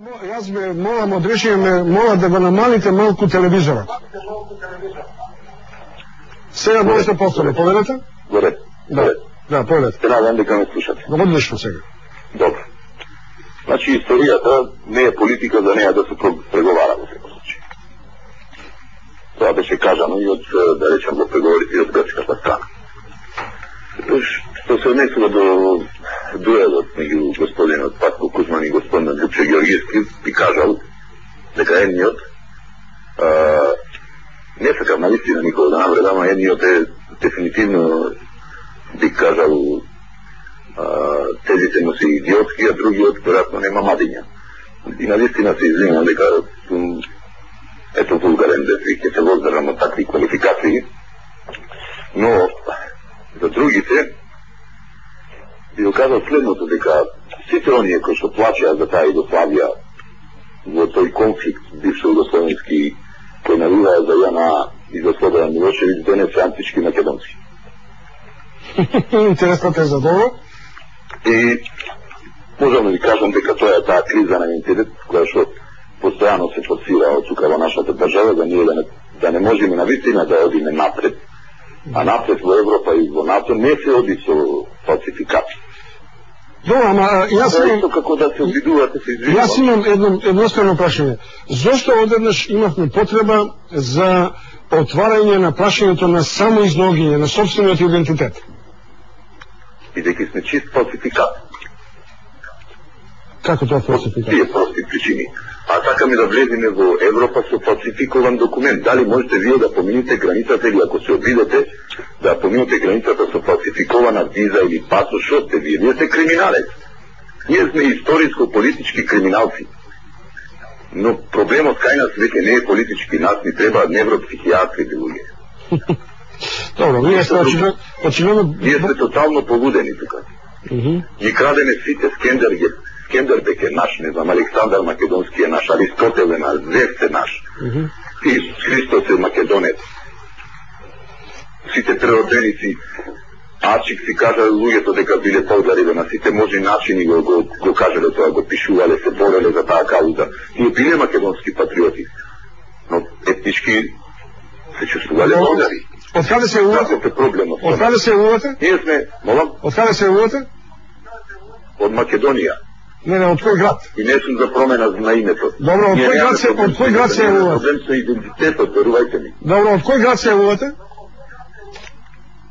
Јас ме молам од решение, мола да го намалите малку телевизорот. Сега можете да повторите, поведете? Горе. Да, поведете. Се надам дека ме слушате. Одлично сега. Добро. Значи, историјата не е политика за неја да се преговара во секој случај. Тоа беше кажано и од, да речем, во преговорите и од грчката страна. Што се однесува до дуелот меѓу господинот Патко Кузман и господинот Лупче Георгиевски, би кажал дека едниот не сакам наистина никога да навредам, а едниот е дефинитивно, би кажал, тезите му се идиотски, а другиот веројатно нема мадиња. И наистина се извинам дека ето вулгарен дека ќе се воздржам од такви квалификации, но за другите би кажал следното, дека сите оние кои што плачеа за таа Југославија во тој конфликт бившо југословенски кој наливаа за ЈНА и за Слободан Милошевиќ, денес се антички македонци. Интересна теза, добро. И можам да ви кажам дека тоа е таа криза на идентитет која што постојано се форсира од тука во нашата држава, да ние да не можеме навистина да одиме напред. А напред во Европа и во НАТО не се оди со фалсификати. Добро, ама јас имам... како да се обидувате се извинувам. Јас имам едноставно прашање. Зошто одеднаш имавме потреба за отварање на прашањето на самоизлогиње, на собствениот идентитет? Бидејќи сме чист фалсификат. Како тоа фалсификат? Тие прости причини. А сакаме да влеземе во Европа со фалсификован документ. Дали можете вие да поминете границата или ако се обидете да поминете границата со фалсификована виза или пасош, што сте вие? Вие сте криминалец. Ние сме историско-политички криминалци. Но проблемот кај нас веќе не е политички, нас ни треба невропсихијатри луѓе. Добро, вие сте очигледно... Ние сме тотално повудени тука. Ги крадеме сите, Скендербек е наш, не знам, Александар Македонски е наш, Аристотел е наш, Зевс е наш, Исус Христос е македонец. Сите прероденици, Ачик си кажа луѓето дека биле болгари, на сите можни начини го кажале тоа, го пишувале, се бореле за таа кауза. Тие биле македонски патриоти, но етнички се чувствувале болгари. Од каде се јавувате? Од каде се јавувате? Ние сме, молам? Од каде се јавувате? Од Македонија. Не, од кој град? И не сум за промена на името. Добро, од кој град се јавувате? Проблем со идентитетот, верувајте ми. Добро, од кој град се јавувате?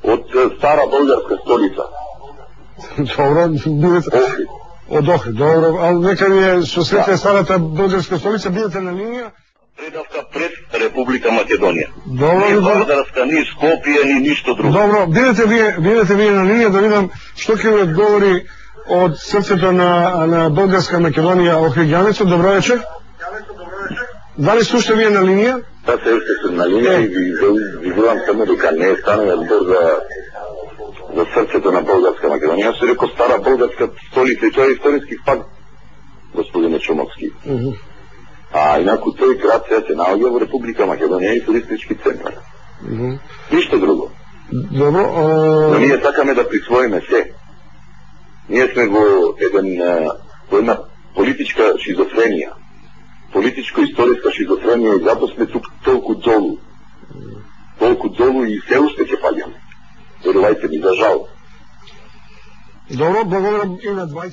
Од стара болгарска столица. Добро, бидете... Охрид. Од Охрид, добро. А нека вие со срете старата болгарска столица бидете на линија? Предавка пред Република Македонија. Добро, ни Вардарска, ни Скопје, ни ништо друго. Добро, бидете вие на линија да видам што ќе ви одговори од срцето на болгарска Македонија Охриѓанецот. Добро вечер. Дали слушате вие на линија? Да, се уште сум на линија и ви велам само дека не е станува збор за срцето на болгарска Македонија. Се реко стара болгарска столица и тоа е историски факт, господине Чомовски. А инаку тој град се наоѓа во Република Македонија и туристички центар. Ништо друго. Добро. Но ние сакаме да присвоиме се. Ние сме во една политичка шизофренија. Политичко-историска шизофренија и затоа сме тук толку долу. Толку долу и се уште ќе паѓаме. Верувајте ми, за жал. Добро, благодарам и на двајца.